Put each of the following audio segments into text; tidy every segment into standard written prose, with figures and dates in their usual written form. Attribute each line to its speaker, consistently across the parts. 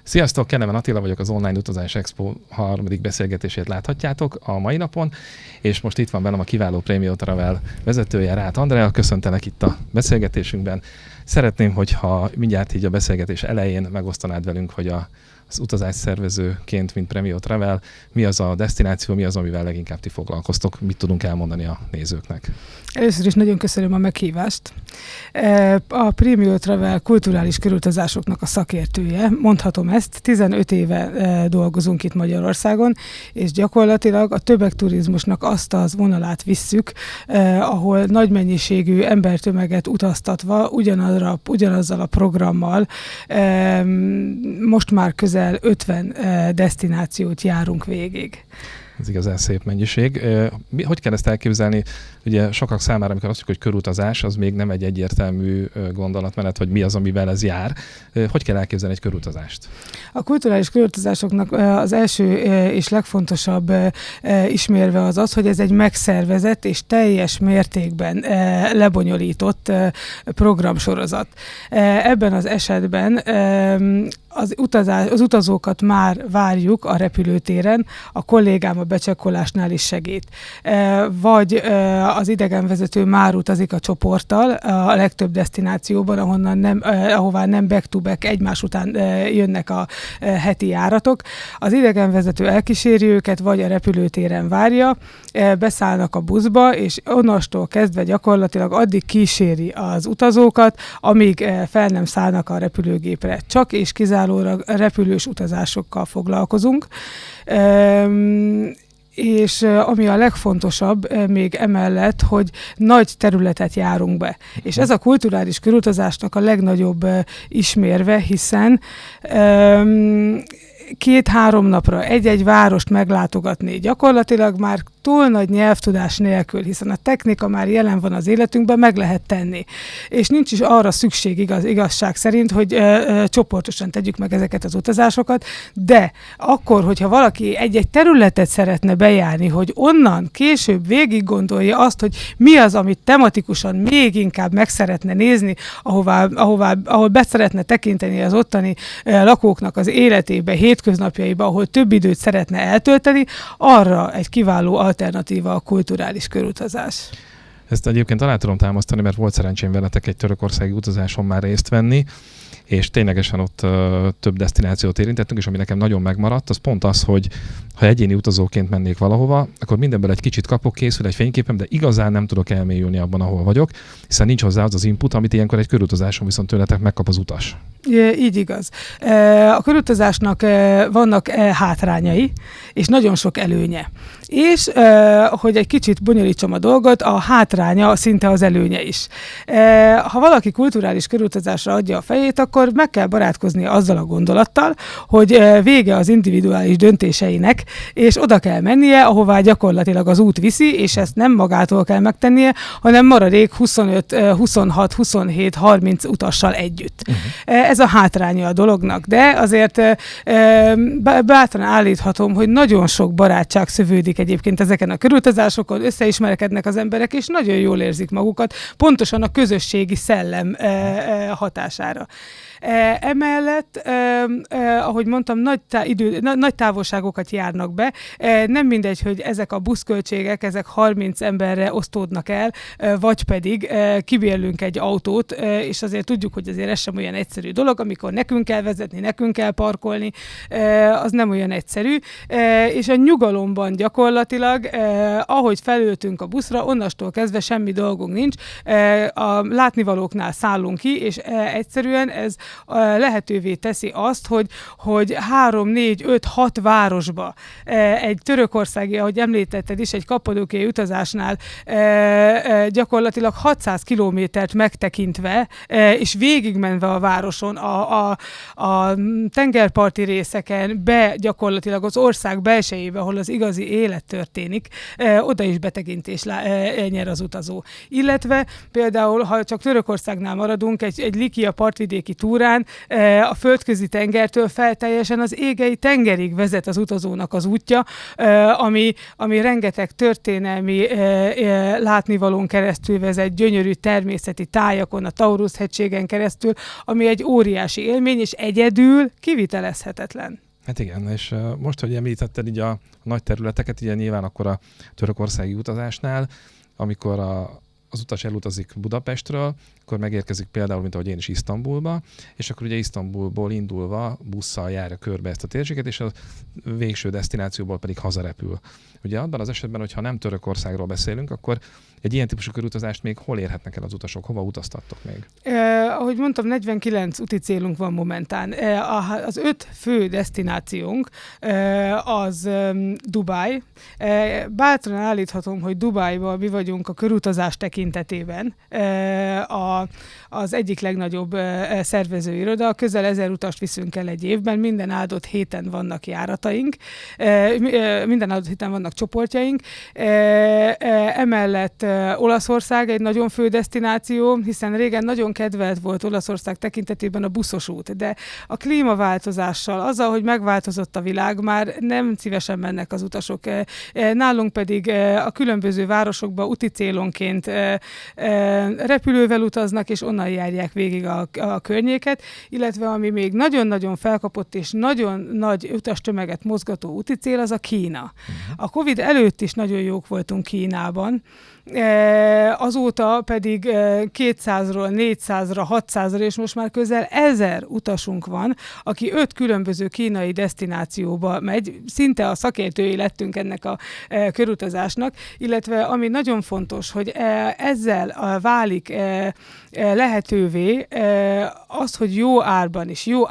Speaker 1: Sziasztok, Kenemen Attila vagyok, az Online Utazás Expo harmadik beszélgetését láthatjátok a mai napon, és most itt van velem a kiváló Premio Travel vezetője, Ráth Andrea. Köszöntelek itt a beszélgetésünkben. Szeretném, hogyha mindjárt így a beszélgetés elején megosztanád velünk, hogy az utazás szervezőként, mint Premio Travel, mi az a desztináció, mi az, amivel leginkább ti foglalkoztok, mit tudunk elmondani a nézőknek?
Speaker 2: Először is nagyon köszönöm a meghívást. A Premio Travel kulturális körutazásoknak a szakértője, mondhatom ezt, 15 éve dolgozunk itt Magyarországon, és gyakorlatilag a tömegturizmusnak azt az vonalát visszük, ahol nagy mennyiségű embertömeget utaztatva, ugyanazzal a programmal most már közel 50 desztinációt járunk végig.
Speaker 1: Ez igazán szép mennyiség. Hogy kell ezt elképzelni? Ugye sokak számára, amikor azt mondjuk, hogy körutazás, az még nem egy egyértelmű gondolatmenet, hogy mi az, amivel ez jár. Hogy kell elképzelni egy körutazást?
Speaker 2: A kulturális körutazásoknak az első és legfontosabb ismérve az, hogy ez egy megszervezett és teljes mértékben lebonyolított programsorozat. Ebben az esetben az utazókat már várjuk a repülőtéren, a kollégám a becsekkolásnál is segít. Vagy az idegenvezető már utazik a csoporttal a legtöbb desztinációban, ahová nem back-to-back egymás után jönnek a heti járatok. Az idegenvezető elkíséri őket, vagy a repülőtéren várja, beszállnak a buszba, és onnastól kezdve gyakorlatilag addig kíséri az utazókat, amíg fel nem szállnak a repülőgépre. Csak és kizárólag repülős utazásokkal foglalkozunk. És ami a legfontosabb még emellett, hogy nagy területet járunk be. És ez a kulturális körutazásnak a legnagyobb ismérve, hiszen 2-3 napra egy-egy várost meglátogatni gyakorlatilag már túl nagy nyelvtudás nélkül, hiszen a technika már jelen van az életünkben, meg lehet tenni. És nincs is arra szükség igazság szerint, hogy csoportosan tegyük meg ezeket az utazásokat, de akkor, hogyha valaki egy-egy területet szeretne bejárni, hogy onnan később végig gondolja azt, hogy mi az, amit tematikusan még inkább meg szeretne nézni, ahol be szeretne tekinteni az ottani lakóknak az életébe, hétköznapjaiba, ahol több időt szeretne eltölteni, arra egy kiváló alternatíva a kulturális körutazás.
Speaker 1: Ezt egyébként alá tudom támasztani, mert volt szerencsém veletek egy törökországi utazáson már részt venni, és ténylegesen ott több desztinációt érintettünk, és ami nekem nagyon megmaradt, az pont az, hogy ha egyéni utazóként mennék valahova, akkor mindenből egy kicsit kapok, készül egy fényképem, de igazán nem tudok elmélyülni abban, ahol vagyok, hiszen nincs hozzá az input, amit ilyenkor egy körutazáson viszont tőletek megkap az utas.
Speaker 2: Így igaz. A körutazásnak vannak hátrányai, és nagyon sok előnye. És, hogy egy kicsit bonyolítsam a dolgot, a hátránya szinte az előnye is. Ha valaki kulturális körutazásra adja a fejét, akkor meg kell barátkozni azzal a gondolattal, hogy vége az individuális döntéseinek, és oda kell mennie, ahová gyakorlatilag az út viszi, és ezt nem magától kell megtennie, hanem maradék 25, 26, 27, 30 utassal együtt. Ez a hátránya a dolognak, de azért bátran állíthatom, hogy nagyon sok barátság szövődik egyébként ezeken a körutazásokon, összeismerkednek az emberek, és nagyon jól érzik magukat, pontosan a közösségi szellem hatására. Emellett, ahogy mondtam, nagy távolságokat járnak be. Nem mindegy, hogy ezek a buszköltségek, ezek 30 emberre osztódnak el, vagy pedig kibérlünk egy autót, és azért tudjuk, hogy azért ez sem olyan egyszerű dolog, amikor nekünk kell vezetni, nekünk kell parkolni, az nem olyan egyszerű. És a nyugalomban gyakorlatilag, ahogy felültünk a buszra, onnastól kezdve semmi dolgunk nincs. A látnivalóknál szállunk ki, és egyszerűen ez lehetővé teszi azt, hogy 3, 4, 5, 6 városba egy törökországi, ahogy említetted is, egy kappadókiai utazásnál gyakorlatilag 600 kilométert megtekintve, és végigmenve a városon, a tengerparti részeken, gyakorlatilag az ország belsejébe, ahol az igazi élet történik, oda is betekintés nyer az utazó. Illetve például, ha csak Törökországnál maradunk, egy Likia partvidéki túra, túrán a földközi tengertől teljesen az égei tengerig vezet az utazónak az útja, ami rengeteg történelmi látnivalón keresztül vezet, gyönyörű természeti tájakon, a Taurus-hegységen keresztül, ami egy óriási élmény, és egyedül kivitelezhetetlen.
Speaker 1: Hát igen, és most, hogy említetted így a nagy területeket, ugye nyilván akkor a törökországi utazásnál, amikor az utas elutazik Budapestről, akkor megérkezik például, mint ahogy én is Isztambulba, és akkor ugye Isztambulból indulva busszal járja körbe ezt a térséget, és a végső desztinációból pedig hazarepül. Ugye abban az esetben, hogyha nem Törökországról beszélünk, akkor egy ilyen típusú körutazást még hol érhetnek el az utasok? Hova utaztattok még?
Speaker 2: Ahogy mondtam, 49 úti célunk van momentán. Az 5 fő desztinációnk az Dubáj. Bátran állíthatom, hogy Dubájban mi vagyunk a körutazás tekintetében az egyik legnagyobb szervezőiroda. Közel 1000 utast viszünk el egy évben, minden áldott héten vannak járataink, minden áldott héten vannak csoportjaink. Emellett Olaszország egy nagyon fő desztináció, hiszen régen nagyon kedvelt volt Olaszország tekintetében a buszos út, de a klímaváltozással, azzal, hogy megváltozott a világ, már nem szívesen mennek az utasok. Nálunk pedig a különböző városokba úti célonként repülővel utaznak, és onnan járják végig a környéket, illetve ami még nagyon-nagyon felkapott és nagyon nagy utastömeget mozgató úti cél, az a Kína. A Covid előtt is nagyon jók voltunk Kínában, azóta pedig 200-ról 400-ra, 600-ra, és most már közel 1000 utasunk van, aki 5 különböző kínai desztinációba megy, szinte a szakértői lettünk ennek a körutazásnak, illetve ami nagyon fontos, hogy ezzel válik lehetővé az, hogy jó árban és jó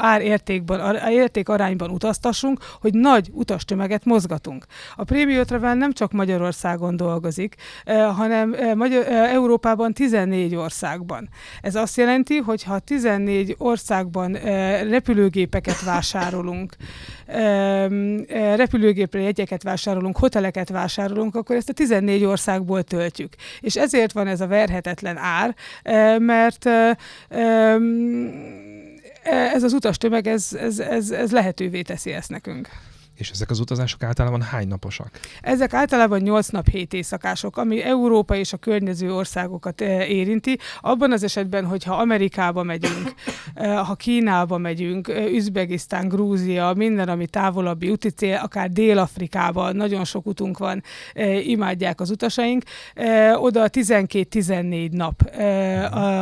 Speaker 2: értékarányban utaztassunk, hogy nagy utastömeget mozgatunk. A Premium Travel nem csak Magyarországon dolgozik, hanem Európában 14 országban. Ez azt jelenti, hogy ha 14 országban repülőgépeket vásárolunk, repülőgépre jegyeket vásárolunk, hoteleket vásárolunk, akkor ezt a 14 országból töltjük. És ezért van ez a verhetetlen ár, mert ez az utastömeg, ez lehetővé teszi ezt nekünk.
Speaker 1: És ezek az utazások általában hány naposak?
Speaker 2: Ezek általában 8 nap 7 éjszakások, ami Európa és a környező országokat érinti. Abban az esetben, hogyha Amerikába megyünk, ha Kínába megyünk, Üzbegisztán, Grúzia, minden, ami távolabbi úti cél, akár Dél-Afrikában, nagyon sok utunk van, imádják az utasaink. Oda 12-14 nap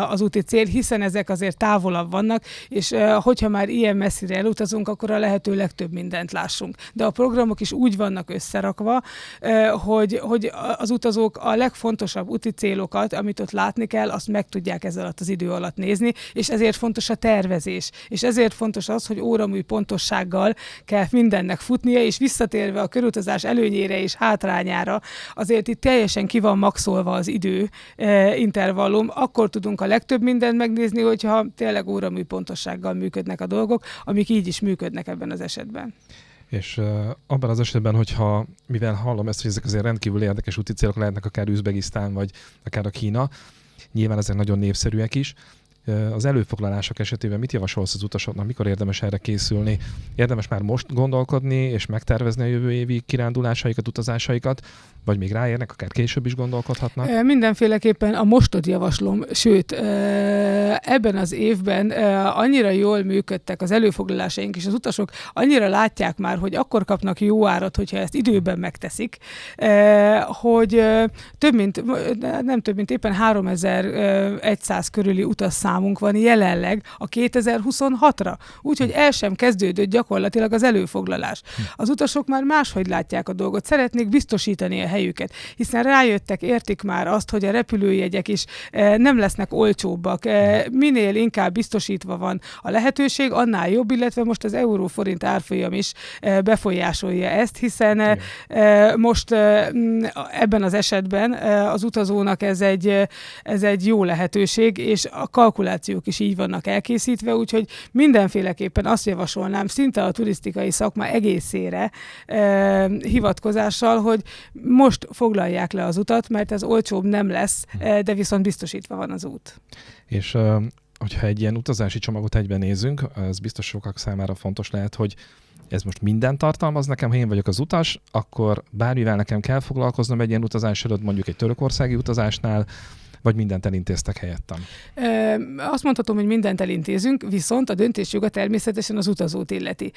Speaker 2: az úti cél, hiszen ezek azért távolabb vannak, és hogyha már ilyen messzire elutazunk, akkor a lehető legtöbb mindent lássunk. De a programok is úgy vannak összerakva, hogy az utazók a legfontosabb úti célokat, amit ott látni kell, azt meg tudják ez alatt az idő alatt nézni, és ezért fontos a tervezés. És ezért fontos az, hogy óramű pontossággal kell mindennek futnia, és visszatérve a körutazás előnyére és hátrányára, azért itt teljesen ki van maxolva az idő intervallum. Akkor tudunk a legtöbb mindent megnézni, hogyha tényleg óramű pontossággal működnek a dolgok, amik így is működnek ebben az esetben.
Speaker 1: És abban az esetben, hogyha, mivel hallom ezt, hogy ezek azért rendkívül érdekes úti célok lehetnek, akár Üzbegisztán, vagy akár a Kína, nyilván ezek nagyon népszerűek is, az előfoglalások esetében mit javasolsz az utasoknak, mikor érdemes erre készülni? Érdemes már most gondolkodni és megtervezni a jövő évi kirándulásaikat, utazásaikat, vagy még ráérnek, akár később is gondolkodhatnak?
Speaker 2: Mindenféleképpen a mostot javaslom, sőt, ebben az évben annyira jól működtek az előfoglalásaink, és az utasok annyira látják már, hogy akkor kapnak jó árat, hogyha ezt időben megteszik, hogy nem több mint éppen 3100 körüli utasszámunk van jelenleg a 2026-ra. Úgyhogy el sem kezdődött gyakorlatilag az előfoglalás. Az utasok már máshogy látják a dolgot, szeretnék biztosítani a helyüket, hiszen rájöttek, értik már azt, hogy a repülőjegyek is nem lesznek olcsóbbak. Minél inkább biztosítva van a lehetőség, annál jobb, illetve most az euró-forint árfolyam is befolyásolja ezt, hiszen most ebben az esetben az utazónak ez egy jó lehetőség, és a kalkulációk is így vannak elkészítve, úgyhogy mindenféleképpen azt javasolnám szinte a turisztikai szakma egészére hivatkozással, hogy most foglalják le az utat, mert ez olcsóbb nem lesz, de viszont biztosítva van az út.
Speaker 1: És hogyha egy ilyen utazási csomagot egyben nézünk, ez biztos sokak számára fontos lehet, hogy ez most minden tartalmaz nekem, ha én vagyok az utas, akkor bármivel nekem kell foglalkoznom egy ilyen utazás előtt, mondjuk egy törökországi utazásnál, vagy mindent elintéztek helyettem?
Speaker 2: Azt mondhatom, hogy mindent elintézünk, viszont a döntésjoga természetesen az utazót illeti.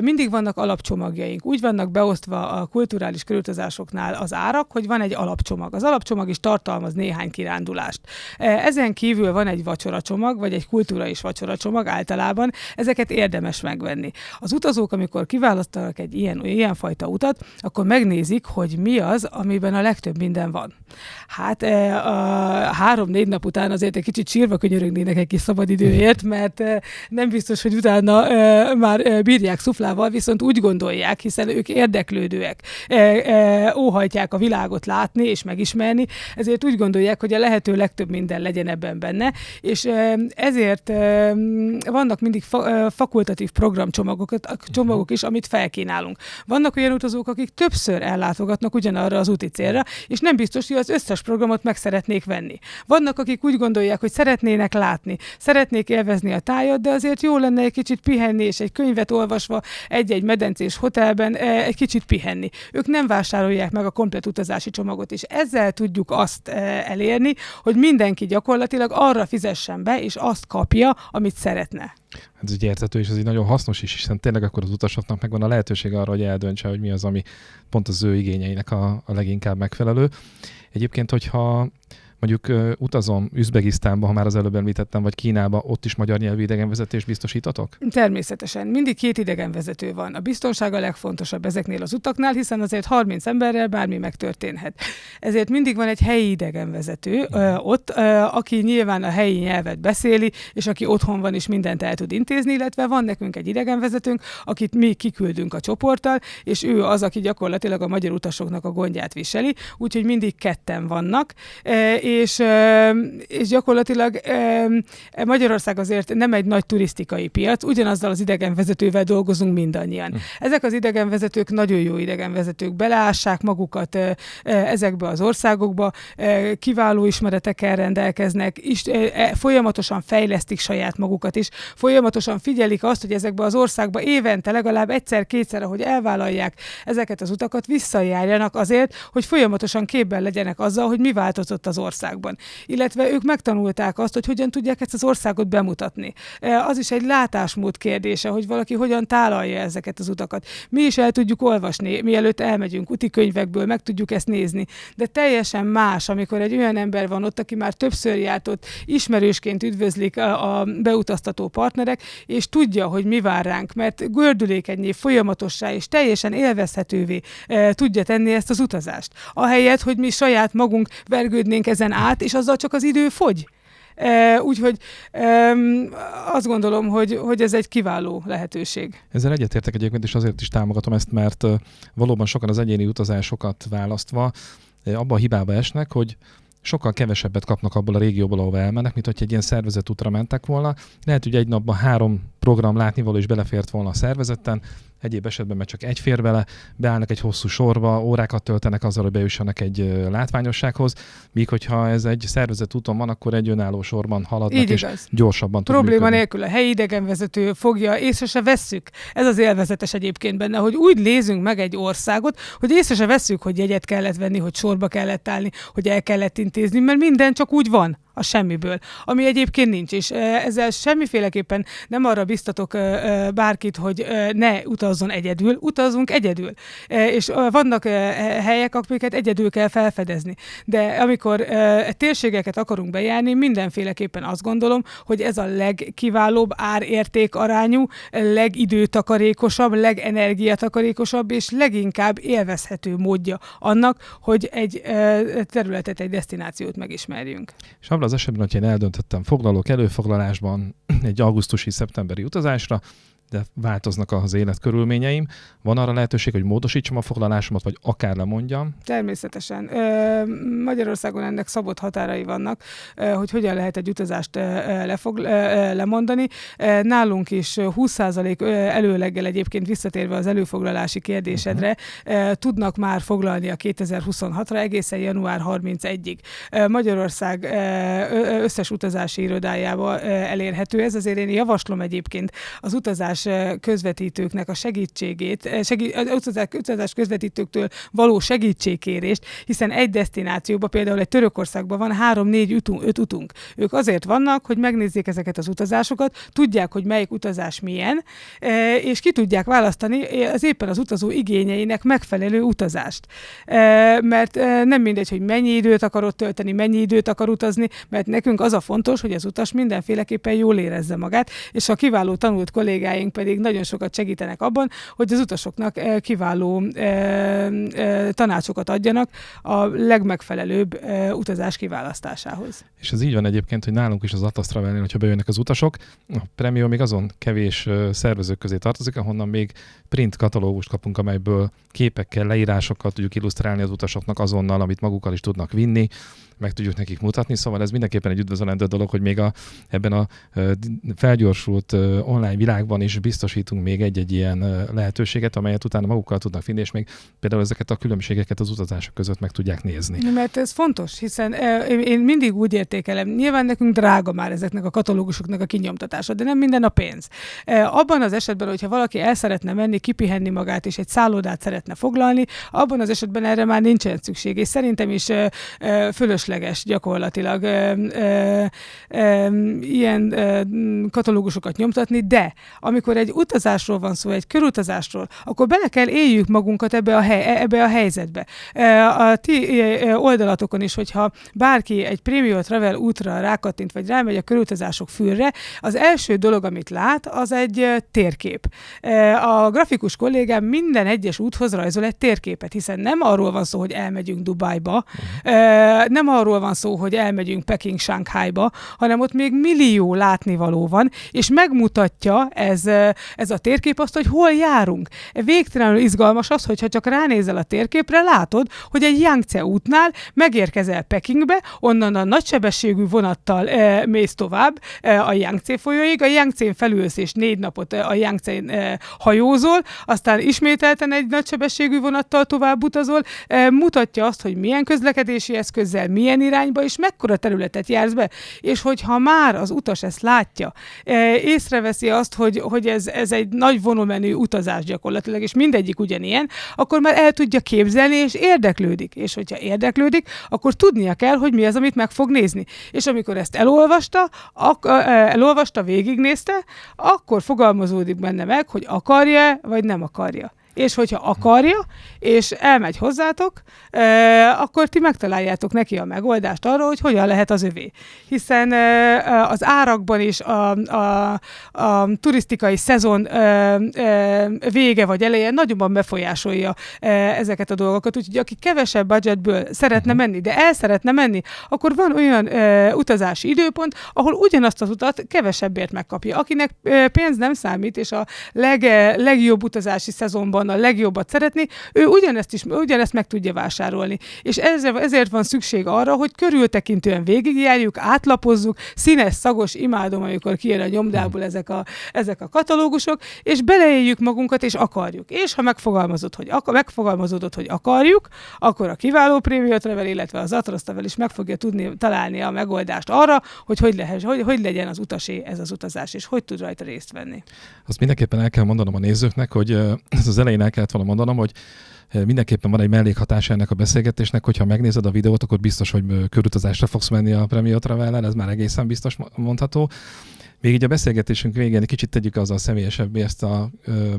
Speaker 2: Mindig vannak alapcsomagjaink. Úgy vannak beosztva a kulturális körutazásoknál az árak, hogy van egy alapcsomag. Az alapcsomag is tartalmaz néhány kirándulást. Ezen kívül van egy vacsoracsomag, vagy egy kulturális vacsoracsomag általában. Ezeket érdemes megvenni. Az utazók, amikor kiválasztanak egy ilyenfajta utat, akkor megnézik, hogy mi az, amiben a legtöbb minden van. Hát 3-4 nap után azért egy kicsit sírva könyörögnének egy kis szabadidőért, mert nem biztos, hogy utána már bírják szuflával, viszont úgy gondolják, hiszen ők érdeklődőek, óhajtják a világot látni és megismerni, ezért úgy gondolják, hogy a lehető legtöbb minden legyen ebben benne, és ezért vannak mindig fakultatív programcsomagok is, amit felkínálunk. Vannak olyan utazók, akik többször ellátogatnak ugyanarra az úti célra, és nem biztos, hogy az összes programot meg szeretnék venni. Vannak, akik úgy gondolják, hogy szeretnének látni, szeretnék élvezni a tájat, de azért jó lenne egy kicsit pihenni, és egy könyvet olvasva egy-egy medencés hotelben egy kicsit pihenni. Ők nem vásárolják meg a komplet utazási csomagot, és ezzel tudjuk azt elérni, hogy mindenki gyakorlatilag arra fizessen be, és azt kapja, amit szeretne.
Speaker 1: Ez így érthető, és ez így nagyon hasznos is, hiszen tényleg akkor az utasoknak megvan a lehetőség arra, hogy eldöntse, hogy mi az, ami pont az ő igényeinek a leginkább megfelelő. Egyébként, hogyha mondjuk utazom Üzbegisztánba, ha már az előbb említettem, vagy Kínába, ott is magyar nyelvű idegenvezetést biztosítatok?
Speaker 2: Természetesen. Mindig 2 idegenvezető van. A biztonság a legfontosabb ezeknél az utaknál, hiszen azért 30 emberrel bármi megtörténhet. Ezért mindig van egy helyi idegenvezető ott, aki nyilván a helyi nyelvet beszéli, és aki otthon van és mindent el tud intézni, illetve van nekünk egy idegenvezetőnk, akit mi kiküldünk a csoporttal, és ő az, aki gyakorlatilag a magyar utasoknak a gondját viseli, úgyhogy mindig 2 vannak, és gyakorlatilag Magyarország azért nem egy nagy turisztikai piac, ugyanazzal az idegenvezetővel dolgozunk mindannyian. Ezek az idegenvezetők nagyon jó idegenvezetők, beleássák magukat ezekbe az országokba, kiváló ismeretekkel rendelkeznek, folyamatosan fejlesztik saját magukat is, folyamatosan figyelik azt, hogy ezekbe az országba évente legalább 1-2-szer, ahogy elvállalják ezeket az utakat, visszajárjanak azért, hogy folyamatosan képben legyenek azzal, hogy mi változott az országban. Illetve ők megtanulták azt, hogy hogyan tudják ezt az országot bemutatni. Az is egy látásmód kérdése, hogy valaki hogyan tálalja ezeket az utakat. Mi is el tudjuk olvasni, mielőtt elmegyünk útikönyvekből, meg tudjuk ezt nézni. De teljesen más, amikor egy olyan ember van ott, aki már többször járt ott, ismerősként üdvözlik a beutaztató partnerek, és tudja, hogy mi vár ránk, mert gördülékenyé, folyamatossá és teljesen élvezhetővé tudja tenni ezt az utazást. Ahelyett, hogy mi saját magunk vergődnénk ezen át, és azzal csak az idő fogy. Úgyhogy azt gondolom, hogy ez egy kiváló lehetőség.
Speaker 1: Ezzel egyetértek egyébként, és azért is támogatom ezt, mert valóban sokan az egyéni utazásokat választva abba a hibába esnek, hogy sokkal kevesebbet kapnak abból a régióból, ahova elmennek, mint hogy egy ilyen szervezett útra mentek volna. Lehet, hogy egy napban 3 program látnivaló is belefért volna a szervezetten, egyéb esetben meg csak egy fér vele, beállnak egy hosszú sorba, órákat töltenek azzal, hogy bejussanak egy látványossághoz, míg hogyha ez egy szervezett úton van, akkor egy önálló sorban haladnak, és gyorsabban tud
Speaker 2: probléma
Speaker 1: működni.
Speaker 2: Nélkül a helyi idegenvezető fogja, észre se vesszük. Ez az élvezetes egyébként benne, hogy úgy nézünk meg egy országot, hogy észre se vesszük, hogy jegyet kellett venni, hogy sorba kellett állni, hogy el kellett intézni, mert minden csak úgy van a semmiből, ami egyébként nincs, és ezzel semmiféleképpen nem arra biztatok bárkit, hogy ne utazzon egyedül, utazzunk egyedül. És vannak helyek, amiket egyedül kell felfedezni. De amikor térségeket akarunk bejárni, mindenféleképpen azt gondolom, hogy ez a legkiválóbb árérték arányú, legidőtakarékosabb, legenergiatakarékosabb és leginkább élvezhető módja annak, hogy egy területet, egy desztinációt megismerjünk.
Speaker 1: És abban az esetben, hogy én eldöntöttem foglalók előfoglalásban egy augusztusi, szeptemberi utazásra, de változnak az életkörülményeim. Van arra lehetőség, hogy módosítsam a foglalásomat, vagy akár lemondjam? Természetesen.
Speaker 2: Magyarországon ennek szabott határai vannak, hogy hogyan lehet egy utazást lemondani. Nálunk is 20% előleggel egyébként visszatérve az előfoglalási kérdésedre tudnak már foglalni a 2026-ra egészen január 31-ig. Magyarország összes utazási irodájába elérhető ez, azért én javaslom egyébként az utazás közvetítőknek a segítségét, utazás közvetítőktől való segítségkérést, hiszen egy desztinációban, például egy Törökországban van 3-4-5 utunk. Ők azért vannak, hogy megnézzék ezeket az utazásokat, tudják, hogy melyik utazás milyen, és ki tudják választani az éppen az utazó igényeinek megfelelő utazást. Mert nem mindegy, hogy mennyi időt akar ott tölteni, mennyi időt akar utazni, mert nekünk az a fontos, hogy az utas mindenféleképpen jól érezze magát, és a kiváló tanult kollégáink pedig nagyon sokat segítenek abban, hogy az utasoknak kiváló tanácsokat adjanak a legmegfelelőbb utazás kiválasztásához.
Speaker 1: És ez így van egyébként, hogy nálunk is az Atlas Travel-nél, hogyha bejönnek az utasok, a Premium még azon kevés szervezők közé tartozik, ahonnan még print katalógust kapunk, amelyből képekkel, leírásokkal tudjuk illusztrálni az utasoknak azonnal, amit magukkal is tudnak vinni, meg tudjuk nekik mutatni, szóval ez mindenképpen egy üdvözlendő dolog, hogy még ebben a felgyorsult online világban is biztosítunk még egy-egy ilyen lehetőséget, amelyet utána magukkal tudnak vinni, és még például ezeket a különbségeket az utazások között meg tudják nézni.
Speaker 2: Mert ez fontos, hiszen én mindig úgy értékelem, nyilván nekünk drága már ezeknek a katalógusoknak a kinyomtatása, de nem minden a pénz. Abban az esetben, hogyha valaki el szeretne menni, kipihenni magát, és egy szállodát szeretne foglalni, abban az esetben erre már nincsen szükség, és szerintem is fölösleges gyakorlatilag ilyen katalógusokat nyomtatni, de amikor egy utazásról van szó, egy körutazásról, akkor bele kell éljük magunkat ebbe a helyzetbe. A ti oldalatokon is, hogyha bárki egy Premium Travel útra rákattint, vagy rámegy a körutazások fülre, az első dolog, amit lát, az egy térkép. A grafikus kollégám minden egyes úthoz rajzol egy térképet, hiszen nem arról van szó, hogy elmegyünk Dubájba, nem arról van szó, hogy elmegyünk Peking, Shanghaiba, hanem ott még millió látnivaló van, és megmutatja ez a térkép azt, hogy hol járunk. Végtelenül izgalmas az, hogyha csak ránézel a térképre, látod, hogy egy Yangtze útnál megérkezel Pekingbe, onnan a nagysebességű vonattal mész tovább a Yangtze folyóig, a Yangtze-n felülsz és 4 napot a Yangtze-n hajózol, aztán ismételten egy nagysebességű vonattal tovább utazol, mutatja azt, hogy milyen közlekedési eszközzel, milyen irányba és mekkora területet jársz be, és hogyha már az utas ezt látja, észreveszi azt, hogy ez egy nagy volumenű utazás gyakorlatilag, és mindegyik ugyanilyen, akkor már el tudja képzelni, és érdeklődik. És hogyha érdeklődik, akkor tudnia kell, hogy mi az, amit meg fog nézni. És amikor ezt elolvasta, végignézte, akkor fogalmazódik benne meg, hogy akarja, vagy nem akarja. És hogyha akarja, és elmegy hozzátok, akkor ti megtaláljátok neki a megoldást arra, hogy hogyan lehet az övé. Hiszen az árakban is a turisztikai szezon vége vagy eleje nagyobban befolyásolja ezeket a dolgokat. Úgyhogy aki kevesebb budgetből szeretne menni, de el szeretne menni, akkor van olyan utazási időpont, ahol ugyanazt az utat kevesebbért megkapja. Akinek pénz nem számít, és a legjobb utazási szezonban a legjobbat szeretni, ő ugyanezt meg tudja vásárolni. És ezért van szükség arra, hogy körültekintően végigjárjuk, átlapozzuk, színes, szagos, imádom, amikor kijön a nyomdából ezek a katalógusok, és beleéljük magunkat, és akarjuk. És ha megfogalmazódott, hogy akarjuk, akkor a kiváló Premium Travel, illetve az Atlas Travel is meg fogja tudni találni a megoldást arra, hogy legyen az utasé ez az utazás, és hogy tud rajta részt venni.
Speaker 1: Azt mindenképpen el kell mondanom a nézőknek, hogy ez az elején el kellett volna mondanom, hogy mindenképpen van egy mellékhatása ennek a beszélgetésnek, hogyha megnézed a videót, akkor biztos, hogy körutazásra fogsz menni a Premium Travel-nel, ez már egészen biztos mondható. Még így a beszélgetésünk végén egy kicsit tegyük azzal személyesebbé ezt a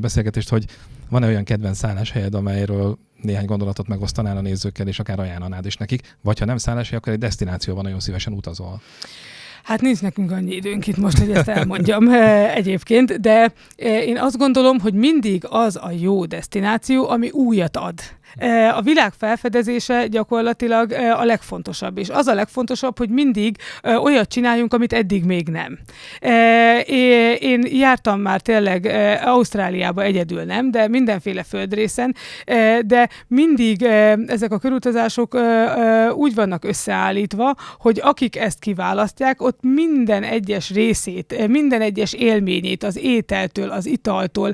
Speaker 1: beszélgetést, hogy van-e olyan kedvenc szálláshelyed, amelyről néhány gondolatot megosztanál a nézőkkel, és akár ajánlanád is nekik, vagy ha nem szálláshely, akkor egy desztinációban nagyon szívesen utazol.
Speaker 2: Hát nincs nekünk annyi időnk itt most, hogy ezt elmondjam egyébként, de én azt gondolom, hogy mindig az a jó desztináció, ami újat ad. A világ felfedezése gyakorlatilag a legfontosabb, és az a legfontosabb, hogy mindig olyat csináljunk, amit eddig még nem. Én jártam már tényleg Ausztráliába, egyedül nem, de mindenféle földrészen, de mindig ezek a körutazások úgy vannak összeállítva, hogy akik ezt kiválasztják, ott minden egyes részét, minden egyes élményét, az ételtől, az italtól,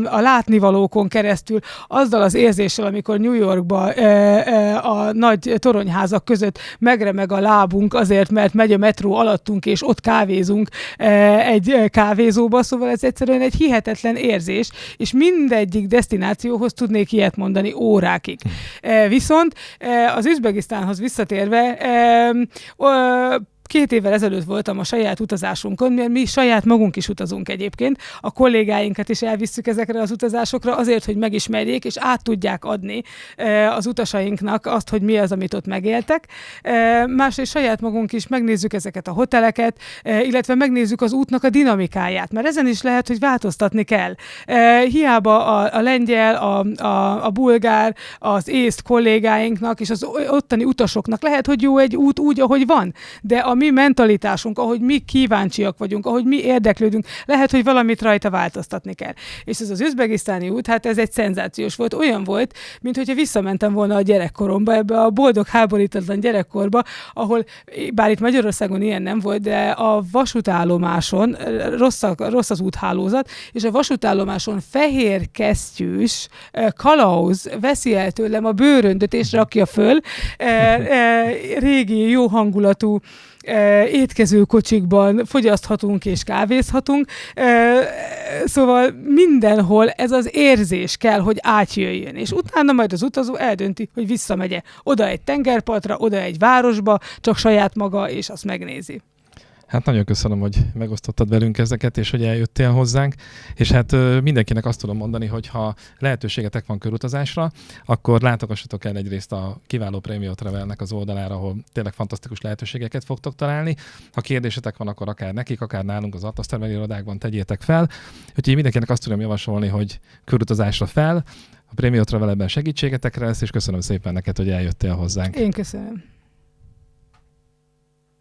Speaker 2: a látnivalókon keresztül, azzal az érzéssel, amikor New Yorkba a nagy toronyházak között megremeg a lábunk azért, mert megy a metró alattunk, és ott kávézunk egy kávézóba, szóval ez egyszerűen egy hihetetlen érzés, és mindegyik desztinációhoz tudnék ilyet mondani órákig. Viszont az Üzbegisztánhoz visszatérve, 2 évvel ezelőtt voltam a saját utazásunkon, mert mi saját magunk is utazunk egyébként. A kollégáinkat is elvisszük ezekre az utazásokra azért, hogy megismerjék, és át tudják adni az utasainknak azt, hogy mi az, amit ott megéltek. Másrészt saját magunk is megnézzük ezeket a hoteleket, illetve megnézzük az útnak a dinamikáját, mert ezen is lehet, hogy változtatni kell. Hiába a lengyel, a bulgár, az észt kollégáinknak és az ottani utasoknak lehet, hogy jó egy út úgy, ahogy van, de a mi mentalitásunk, ahogy mi kíváncsiak vagyunk, ahogy mi érdeklődünk, lehet, hogy valamit rajta változtatni kell. És ez az üzbegisztáni út, hát ez egy szenzációs volt. Olyan volt, mint hogyha visszamentem volna a gyerekkoromba, ebbe a boldog, háborítatlan gyerekkorba, ahol, bár itt Magyarországon ilyen nem volt, de a vasútállomáson, rossz az úthálózat, és a vasútállomáson fehér kesztyűs kalauz veszi el tőlem a bőröndöt és rakja föl, régi, jó hangulatú étkezőkocsikban fogyaszthatunk és kávézhatunk, szóval mindenhol ez az érzés kell, hogy átjöjjön, és utána majd az utazó eldönti, hogy visszamegye oda egy tengerpartra, oda egy városba, csak saját maga, és azt megnézi.
Speaker 1: Hát nagyon köszönöm, hogy megosztottad velünk ezeket, és hogy eljöttél hozzánk, és hát mindenkinek azt tudom mondani, hogy ha lehetőségetek van körutazásra, akkor látogassatok el egyrészt a kiváló Premio Travelnek az oldalára, ahol tényleg fantasztikus lehetőségeket fogtok találni. Ha kérdésetek van, akkor akár nekik, akár nálunk az Atlas Travel irodákban tegyétek fel. Úgyhogy mindenkinek azt tudom javasolni, hogy körutazásra fel, a Premio Travel ebben segítségetekre lesz, és köszönöm szépen neked, hogy eljöttél hozzánk.
Speaker 2: Én köszönöm.